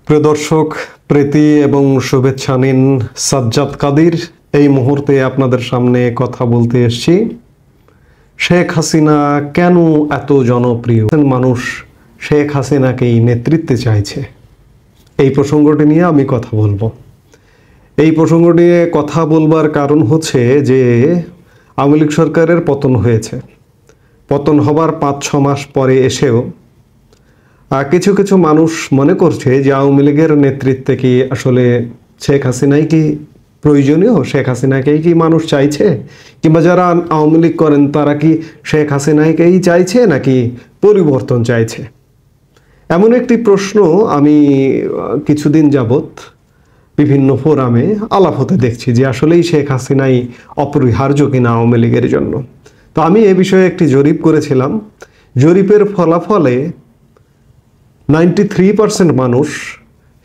প্রিয় দর্শক, প্রীতি এবং শুভেচ্ছা নিন। সাজ্জাদ কাদির এই মুহূর্তে আপনাদের সামনে কথা বলতে এসেছি। শেখ হাসিনা কেন এত জনপ্রিয়? মানুষ শেখ হাসিনাকেই নেতৃত্বে চাইছে, এই প্রসঙ্গটি নিয়ে আমি কথা বলবো। এই প্রসঙ্গ নিয়ে কথা বলবার কারণ হচ্ছে যে আওয়ামী লীগ সরকারের পতন হয়েছে। পতন হবার 5-6 মাস পরে এসেও কিছু কিছু মানুষ মনে করছে যে আওয়ামী লীগের নেতৃত্বে কি আসলে শেখ হাসিনাই কি প্রয়োজনীয়, শেখ হাসিনাকেই কি মানুষ চাইছে, কিংবা যারা আওয়ামী লীগ করেন তারা কি শেখ হাসিনাকেই চাইছে নাকি পরিবর্তন চাইছে। এমন একটি প্রশ্ন আমি কিছুদিন যাবৎ বিভিন্ন ফোরামে আলাপ হতে দেখছি যে আসলেই শেখ হাসিনাই অপরিহার্য কিনা আওয়ামী লীগের জন্য। তো আমি এ বিষয়ে একটি জরিপ করেছিলাম। জরিপের ফলাফলে 93% মানুষ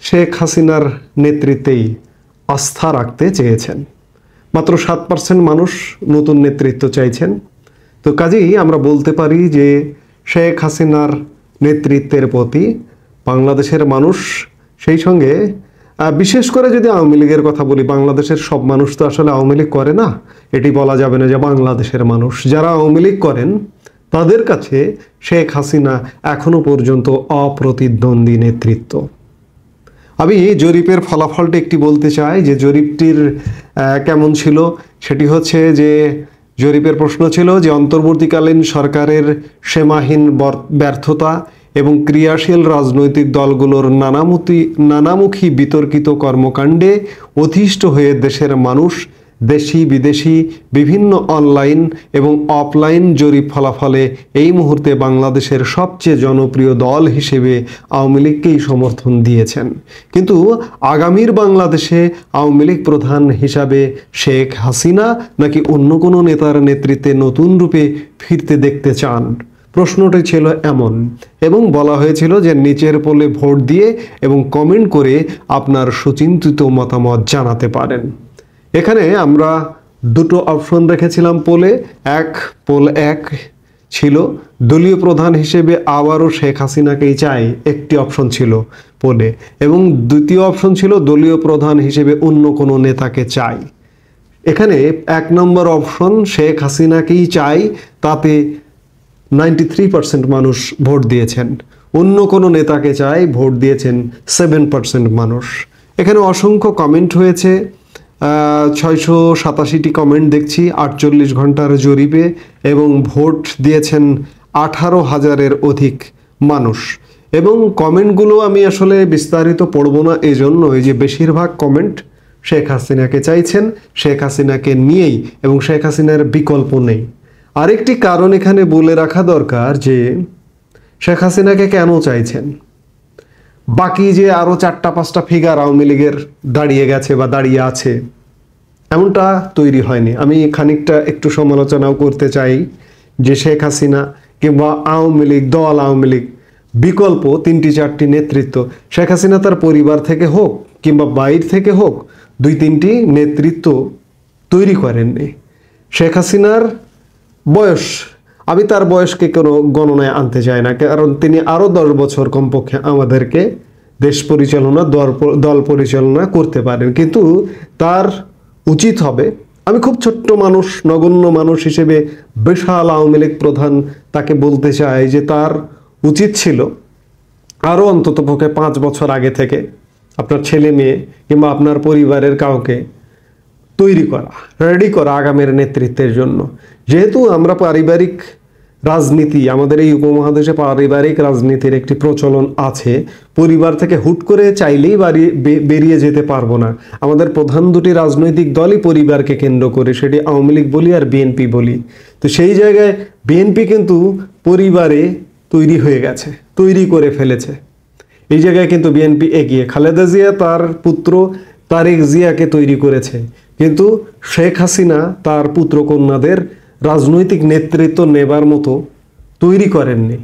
শেখ হাসিনার নেতৃত্বেই আস্থা রাখতে চেয়েছেন, মাত্র 7% মানুষ নতুন নেতৃত্ব চাইছেন। তো কাজেই আমরা বলতে পারি যে শেখ হাসিনার নেতৃত্বের প্রতি বাংলাদেশের মানুষ, সেই সঙ্গে বিশেষ করে যদি আওয়ামী লীগের কথা বলি, বাংলাদেশের সব মানুষ তো আসলে আওয়ামী লীগ করে না, এটি বলা যাবে না যে বাংলাদেশের মানুষ যারা আওয়ামী লীগ করেন তাদের কাছে শেখ হাসিনা এখনো পর্যন্ত অপ্রতিদ্বন্দ্বী নেতৃত্ব। আমি জরিপের ফলাফলটি একটি বলতে চাই যে জরিপটির কেমন ছিল। সেটি হচ্ছে যে জরিপের প্রশ্ন ছিল যে অন্তর্বর্তীকালীন সরকারের সীমাহীন ব্যর্থতা এবং ক্রিয়াশীল রাজনৈতিক দলগুলোর নানামুখী বিতর্কিত কর্মকাণ্ডে অতিষ্ঠ হয়ে দেশের মানুষ দেশি বিদেশি বিভিন্ন অনলাইন এবং অফলাইন জরিপ ফলাফলে এই মুহূর্তে বাংলাদেশের সবচেয়ে জনপ্রিয় দল হিসেবে আওয়ামী লীগকেই সমর্থন দিয়েছেন। কিন্তু আগামীর বাংলাদেশে আওয়ামী লীগ প্রধান হিসাবে শেখ হাসিনা নাকি অন্য কোনো নেতার নেতৃত্বে নতুন রূপে ফিরতে দেখতে চান? প্রশ্নটি ছিল এমন, এবং বলা হয়েছিল যে নিচের পোলে ভোট দিয়ে এবং কমেন্ট করে আপনার সুচিন্তিত মতামত জানাতে পারেন। এখানে আমরা দুটো অপশন রেখেছিলাম পোলে। পোল 1 ছিল দলীয় প্রধান হিসেবে আবারও শেখ হাসিনাকেই চাই, একটি অপশন ছিল পোলে, এবং দ্বিতীয় অপশন ছিল দলীয় প্রধান হিসেবে অন্য কোনো নেতাকে চাই। এখানে 1 নম্বর অপশন শেখ হাসিনাকেই চাই, তাতে 93% মানুষ ভোট দিয়েছেন। অন্য কোনো নেতাকে চাই ভোট দিয়েছেন 7% মানুষ। এখানে অসংখ্য কমেন্ট হয়েছে, 687টি কমেন্ট দেখছি 48 ঘন্টার জরিপে, এবং ভোট দিয়েছেন 18,000-এর অধিক মানুষ। এবং কমেন্টগুলো আমি আসলে বিস্তারিত পড়ব না, এই জন্যই যে বেশিরভাগ কমেন্ট শেখ হাসিনাকে চাইছেন, শেখ হাসিনাকে নিয়েই, এবং শেখ হাসিনার বিকল্প নেই। আরেকটি কারণ এখানে বলে রাখা দরকার যে শেখ হাসিনাকে কেন চাইছেন। বাকি যে আরও 4-5টা ফিগার আওয়ামী লীগের দাঁড়িয়ে গেছে বা দাঁড়িয়ে আছে, এমনটা তৈরি হয়নি। আমি খানিকটা একটু সমালোচনাও করতে চাই যে শেখ হাসিনা কিংবা আওয়ামী লীগ দল, আওয়ামী লীগ বিকল্প 3-4টি নেতৃত্ব, শেখ হাসিনা তার পরিবার থেকে হোক কিংবা বাইরে থেকে হোক 2-3টি নেতৃত্ব তৈরি করেননি। শেখ হাসিনার বয়স, আমি তার বয়সকে কোনো গণনায় আনতে চাই না, কারণ তিনি আরও 10 বছর কমপক্ষে আমাদেরকে দেশ পরিচালনা, দল পরিচালনা করতে পারেন। কিন্তু তার উচিত হবে, আমি খুব ছোট্ট মানুষ, নগণ্য মানুষ হিসেবে বিশাল আওয়ামী লীগ প্রধান, তাকে বলতে চাই যে তার উচিত ছিল আরও অন্ততপক্ষে 5 বছর আগে থেকে আপনার ছেলে মেয়ে কিংবা আপনার পরিবারের কাউকে তৈরি করা, রেডি করা আগামীর নেতৃত্বের জন্য। যেহেতু আমরা পারিবারিক রাজনীতি, আমাদের এই উপমহাদেশে পারিবারিক রাজনীতির একটি প্রচলন আছে, পরিবার থেকে হুট করে চাইলেই বেরিয়ে যেতে পারবো না। আমাদের প্রধান দুটি রাজনৈতিক দলই পরিবারকে কেন্দ্র করে, সেটি আওয়ামী লীগ বলি আর বিএনপি বলি। তো সেই জায়গায় বিএনপি কিন্তু পরিবারে তৈরি হয়ে গেছে, তৈরি করে ফেলেছে। এই জায়গায় কিন্তু বিএনপি এগিয়ে। খালেদা জিয়া তার পুত্র তারেক জিয়াকে তৈরি করেছে, কিন্তু শেখ হাসিনা তার পুত্রকন্যাদের রাজনৈতিক নেতৃত্ব নেবার মতো তৈরি করেননি।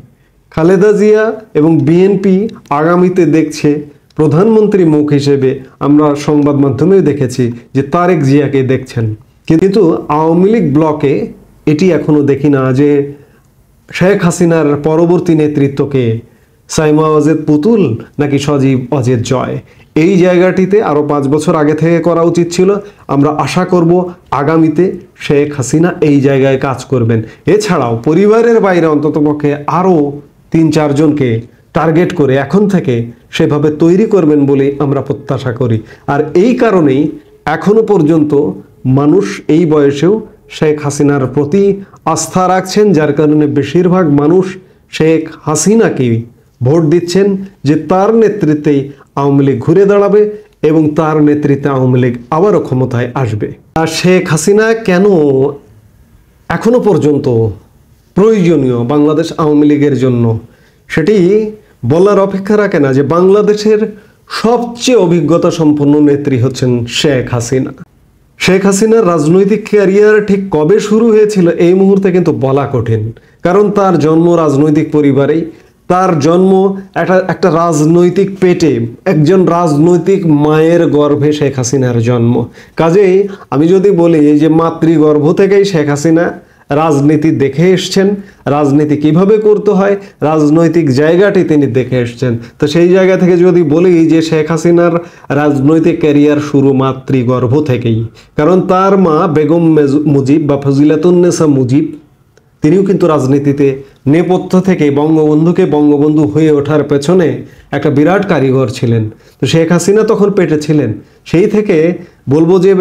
খালেদা জিয়া এবং বিএনপি আগামীতে দেখছে প্রধানমন্ত্রী মুখ হিসেবে, আমরা সংবাদ মাধ্যমেও দেখেছি যে তারেক জিয়াকে দেখছেন। কিন্তু আওয়ামী লীগ ব্লকে এটি এখনো দেখি না যে শেখ হাসিনার পরবর্তী নেতৃত্বকে সাইমা অজেদ পুতুল নাকি সজীব অজেদ জয়? এই জায়গাটিতে আরো 5 বছর আগে থেকে করা উচিত ছিল। আমরা আশা করব আগামীতে শেখ হাসিনা এই জায়গায় কাজ করবেন। এছাড়াও পরিবারের বাইরে অন্ততপক্ষে আরো 3-4 জনকে টার্গেট করে এখন থেকে সেভাবে তৈরি করবেন বলে আমরা প্রত্যাশা করি। আর এই কারণেই এখনো পর্যন্ত মানুষ এই বয়সেও শেখ হাসিনার প্রতি আস্থা রাখছেন, যার কারণে বেশিরভাগ মানুষ শেখ হাসিনাকেই ভোট দিচ্ছেন যে তার নেতৃত্বেই আওয়ামী লীগ ঘুরে দাঁড়াবে এবং তার নেতৃত্বে আওয়ামী লীগ আবারও ক্ষমতায় আসবে। আর শেখ হাসিনা কেন এখনো পর্যন্ত প্রয়োজনীয় বাংলাদেশ আওয়ামী লীগের জন্য, সেটি বলার অপেক্ষা রাখে না যে বাংলাদেশের সবচেয়ে অভিজ্ঞতা সম্পন্ন নেত্রী হচ্ছেন শেখ হাসিনা। শেখ হাসিনার রাজনৈতিক ক্যারিয়ার ঠিক কবে শুরু হয়েছিল এই মুহূর্তে কিন্তু বলা কঠিন, কারণ তার জন্ম রাজনৈতিক পরিবারেই, তার জন্ম একটা রাজনৈতিক পেটে, একজন রাজনৈতিক মায়ের গর্ভে শেখ হাসিনার জন্ম। কাজেই আমি যদি বলি যে মাতৃগর্ভ থেকেই শেখ হাসিনা রাজনীতি দেখে এসছেন, রাজনীতি কিভাবে করতে হয় রাজনৈতিক জায়গাটি তিনি দেখে এসছেন, তো সেই জায়গা থেকে যদি বলি যে শেখ হাসিনার রাজনৈতিক ক্যারিয়ার শুরু মাতৃগর্ভ থেকেই, কারণ তার মা বেগম মুজিব বা ফজিলাতুন্নেসা মুজিব তিনিও কিন্তু রাজনীতিতে নেপথ্য থেকে বঙ্গবন্ধুকে বঙ্গবন্ধু হয়ে ওঠার পেছনে একটা বিরাট কারিগর ছিলেন। তো শেখ হাসিনা তখন পেটে ছিলেন, সেই থেকে বলবো যে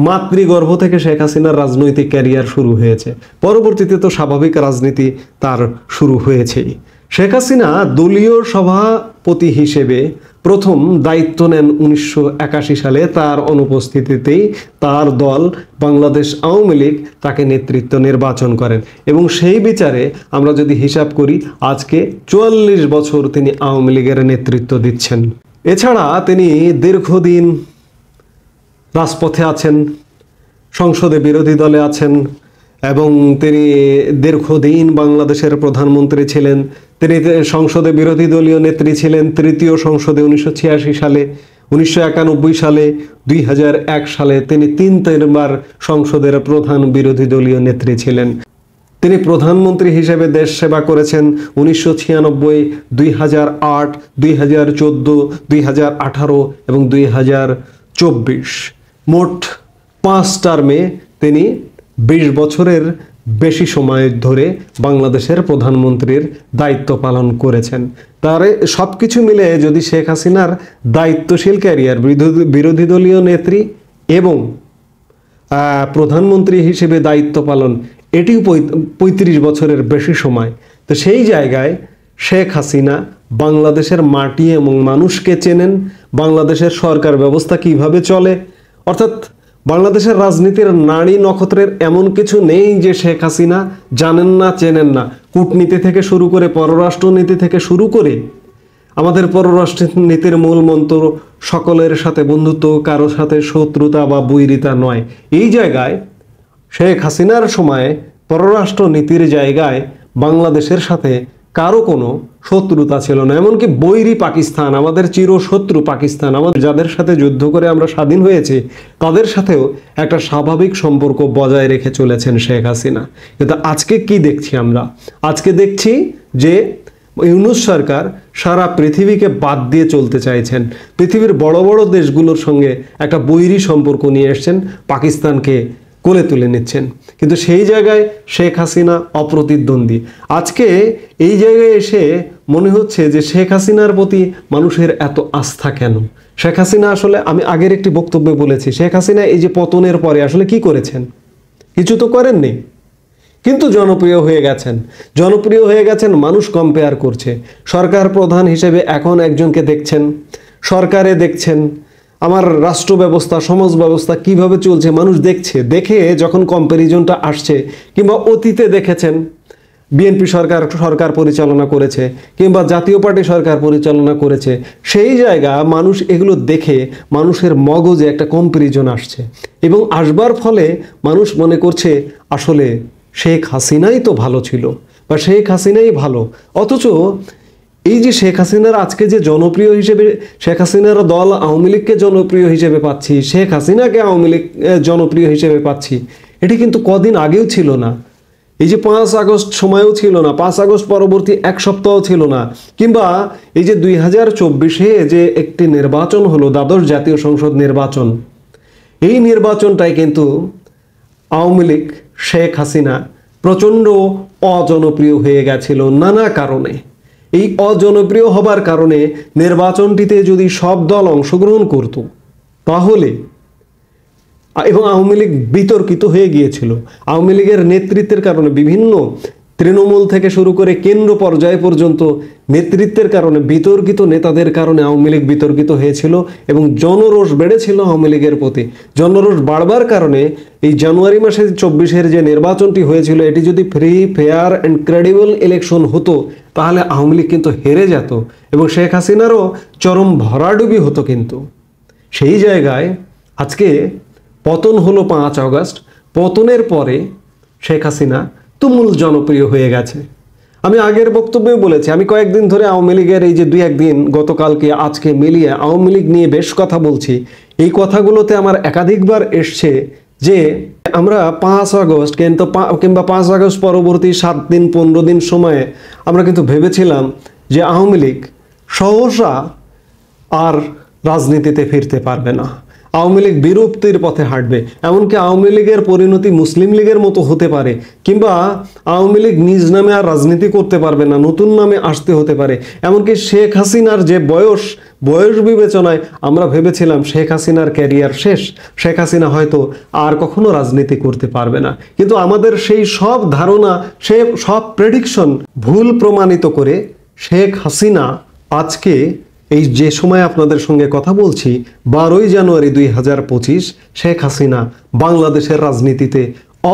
মাতৃগর্ভ থেকে শেখ হাসিনার রাজনৈতিক ক্যারিয়ার শুরু হয়েছে। পরবর্তীতে তো স্বাভাবিক রাজনীতি তার শুরু হয়েছেই। শেখ হাসিনা দলীয় সভাপতি হিসেবে প্রথম দায়িত্ব নেন 1981 সালে। তার অনুপস্থিতিতেই তার দল বাংলাদেশ আওয়ামী লীগ তাকে নেতৃত্ব নির্বাচন করেন এবং সেই বিচারে আমরা যদি হিসাব করি আজকে 44 বছর তিনি আওয়ামী লীগের নেতৃত্ব দিচ্ছেন। এছাড়া তিনি দীর্ঘদিন রাজপথে আছেন, সংসদে বিরোধী দলে আছেন এবং তিনি দীর্ঘদিন বাংলাদেশের প্রধানমন্ত্রী ছিলেন। তিনি সংসদে বিরোধী দলীয় নেত্রী ছিলেন তৃতীয় সংসদে 1986 সালে, 1991 সালে, 2001 সালে তিনি 3বার সংসদের প্রধান বিরোধী দলীয় নেত্রী ছিলেন। তিনি প্রধানমন্ত্রী হিসেবে দেশ সেবা করেছেন 1996, 2008, 2014, 2018 এবং 2024। মোট 5 টার্মে তিনি 20 বছরের বেশি সময় ধরে বাংলাদেশের প্রধানমন্ত্রীর দায়িত্ব পালন করেছেন। তার সব কিছু মিলে যদি শেখ হাসিনার দায়িত্বশীল ক্যারিয়ার, বিরোধী দলীয় নেত্রী এবং প্রধানমন্ত্রী হিসেবে দায়িত্ব পালন, এটিও 35 বছরের বেশি সময়। তো সেই জায়গায় শেখ হাসিনা বাংলাদেশের মাটি এবং মানুষকে চেনেন, বাংলাদেশের সরকার ব্যবস্থা কিভাবে চলে, অর্থাৎ বাংলাদেশের রাজনীতির নারী নক্ষত্রের এমন কিছু নেই যে শেখ হাসিনা জানেন না, চেনেন না। কূটনীতি থেকে শুরু করে পররাষ্ট্রনীতি থেকে শুরু করে আমাদের পররাষ্ট্র নীতির মূল মন্ত্র সকলের সাথে বন্ধুত্ব, কারো সাথে শত্রুতা বা বৈরিতা নয়। এই জায়গায় শেখ হাসিনার সময়ে পররাষ্ট্র নীতির জায়গায় বাংলাদেশের সাথে কারো কোনো শত্রুতা ছিল না, এমনকি বৈরী পাকিস্তান, আমাদের চিরশত্রু পাকিস্তান, আমাদের যাদের সাথে যুদ্ধ করে আমরা স্বাধীন হয়েছি তাদের সাথেও একটা স্বাভাবিক সম্পর্ক বজায় রেখে চলেছেন শেখ হাসিনা। কিন্তু আজকে কি দেখছি আমরা? আজকে দেখছি যে ইউনূস সরকার সারা পৃথিবীকে বাদ দিয়ে চলতে চাইছেন। পৃথিবীর বড় বড় দেশগুলোর সঙ্গে একটা বৈরী সম্পর্ক নিয়ে এসছেন, পাকিস্তানকে কোলে তুলে নিচ্ছেন। কিন্তু সেই জায়গায় শেখ হাসিনা অপ্রতিদ্বন্দ্বী। আজকে এই জায়গায় এসে মনে হচ্ছে যে শেখ হাসিনার প্রতি মানুষের এত আস্থা কেন? শেখ হাসিনা আসলে, আমি আগের একটি বক্তব্যে বলেছি, শেখ হাসিনা এই যে পতনের পরে আসলে কি করেছেন? কিছু তো করেননি, কিন্তু জনপ্রিয় হয়ে গেছেন। জনপ্রিয় হয়ে গেছেন, মানুষ কম্পেয়ার করছে। সরকার প্রধান হিসেবে এখন একজনকে দেখছেন, সরকারে দেখছেন, আমার রাষ্ট্র ব্যবস্থা, সমাজ ব্যবস্থা কিভাবে চলছে মানুষ দেখছে। দেখে যখন কম্প্যারিজনটা আসছে, কিংবা অতীতে দেখেছেন বিএনপি সরকার পরিচালনা করেছে কিংবা জাতীয় পার্টি সরকার পরিচালনা করেছে, সেই জায়গা মানুষ এগুলো দেখে মানুষের মগজে একটা কম্প্যারিজন আসছে এবং আসবার ফলে মানুষ মনে করছে আসলে শেখ হাসিনাই তো ভালো ছিল বা শেখ হাসিনাই ভালো। অথচ এই যে শেখ হাসিনার আজকে যে জনপ্রিয় হিসেবে, শেখ হাসিনার দল আওয়ামী লীগকে জনপ্রিয় হিসেবে পাচ্ছি, শেখ হাসিনাকে আওয়ামী লীগ জনপ্রিয় হিসেবে পাচ্ছি, এটি কিন্তু কদিন আগেও ছিল না। এই যে 5 আগস্ট সময়ও ছিল না, 5 আগস্ট পরবর্তী এক সপ্তাহ ছিল না, কিংবা এই যে 2024-এ যে একটি নির্বাচন হলো, দ্বাদশ জাতীয় সংসদ নির্বাচন, এই নির্বাচনটাই কিন্তু আওয়ামী লীগ, শেখ হাসিনা প্রচণ্ড অজনপ্রিয় হয়ে গেছিল নানা কারণে। এই অজনপ্রিয় হবার কারণে নির্বাচনটিতে যদি সব দল অংশগ্রহণ করত তাহলে, এবং আওয়ামী লীগ বিতর্কিত হয়ে গিয়েছিল, আওয়ামী লীগের নেতৃত্বের কারণে, বিভিন্ন তৃণমূল থেকে শুরু করে কেন্দ্র পর্যায় পর্যন্ত নেতৃত্বের কারণে, বিতর্কিত নেতাদের কারণে আওয়ামী লীগ বিতর্কিত হয়েছিল এবং জনরোষ বেড়েছিল আওয়ামী লীগের প্রতি। জনরোষ বাড়বার কারণে এই জানুয়ারি মাসে 24-এর যে নির্বাচনটি হয়েছিল, এটি যদি free, fair and credible election হতো তাহলে আওয়ামী লীগ কিন্তু হেরে যেত এবং শেখ হাসিনারও চরম ভরাডুবি হতো। কিন্তু সেই জায়গায় আজকে পতন হলো 5 আগস্ট, পতনের পরে শেখ হাসিনা তুমুল জনপ্রিয় হয়ে গেছে। আমি আগের বক্তব্যে বলেছি, আমি কয়েকদিন ধরে আওয়ামী লীগের এই যে 2-1 দিন, গতকালকে আজকে মিলিয়ে আওয়ামী লীগ নিয়ে বেশ কথা বলছি। এই কথাগুলোতে আমার একাধিকবার এসছে যে আমরা 5 আগস্ট কিংবা 5 আগস্ট পরবর্তী 7 দিন 15 দিন সময়ে আমরা কিন্তু ভেবেছিলাম যে আওয়ামী লীগ সহসা আর রাজনীতিতে ফিরতে পারবে না, আওয়ামী লীগ বিরক্তির পথে হাঁটবে, এমনকি আওয়ামী লীগের পরিণতি মুসলিম লীগের মতো হতে পারে, কিংবা আওয়ামী লীগ নিজ নামে আর রাজনীতি করতে পারবে না, নতুন নামে আসতে হতে পারে। এমনকি শেখ হাসিনার যে বয়স বিবেচনায় আমরা ভেবেছিলাম শেখ হাসিনার ক্যারিয়ার শেষ, শেখ হাসিনা হয়তো আর কখনো রাজনীতি করতে পারবে না। কিন্তু আমাদের সেই সব ধারণা, সব প্রেডিকশন ভুল প্রমাণিত করে শেখ হাসিনা আজকে এই যে সময় আপনাদের সঙ্গে কথা বলছি, 12ই জানুয়ারি 2025, শেখ হাসিনা বাংলাদেশের রাজনীতিতে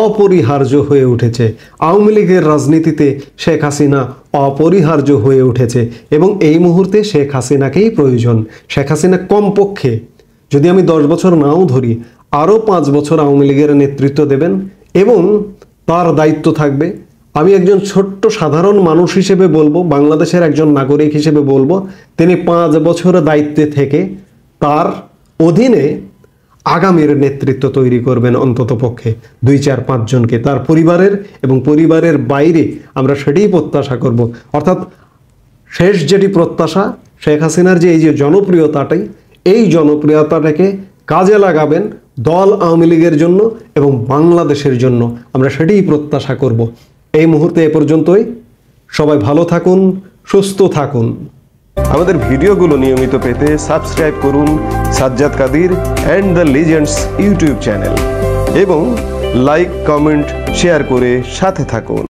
অপরিহার্য হয়ে উঠেছে। আওয়ামী লীগের রাজনীতিতে শেখ হাসিনা অপরিহার্য হয়ে উঠেছে এবং এই মুহূর্তে শেখ হাসিনাকেই প্রয়োজন। শেখ হাসিনা কমপক্ষে, যদি আমি 10 বছর নাও ধরি, আরও 5 বছর আওয়ামী লীগের নেতৃত্ব দেবেন এবং তার দায়িত্ব থাকবে। আমি একজন ছোট্ট সাধারণ মানুষ হিসেবে বলবো, বাংলাদেশের একজন নাগরিক হিসেবে বলবো, তিনি 5 বছর দায়িত্বে থেকে তার অধীনে আগামীর নেতৃত্ব তৈরি করবেন, অন্তত পক্ষে 2-4-5 জনকে, তার পরিবারের এবং পরিবারের বাইরে আমরা সেটাই প্রত্যাশা করব। অর্থাৎ শেষ যেটি প্রত্যাশা, শেখ হাসিনার যে এই যে জনপ্রিয়তাটাই, এই জনপ্রিয়তাটাকে কাজে লাগাবেন দল আওয়ামী লীগের জন্য এবং বাংলাদেশের জন্য, আমরা সেটাই প্রত্যাশা করব। এই মুহূর্তে এ পর্যন্তই। সবাই ভালো থাকুন, সুস্থ থাকুন। আমাদের ভিডিওগুলো নিয়মিত পেতে সাবস্ক্রাইব করুন Sajjad Kadir and the legends YouTube channel এবং লাইক, কমেন্ট, শেয়ার করে সাথে থাকুন।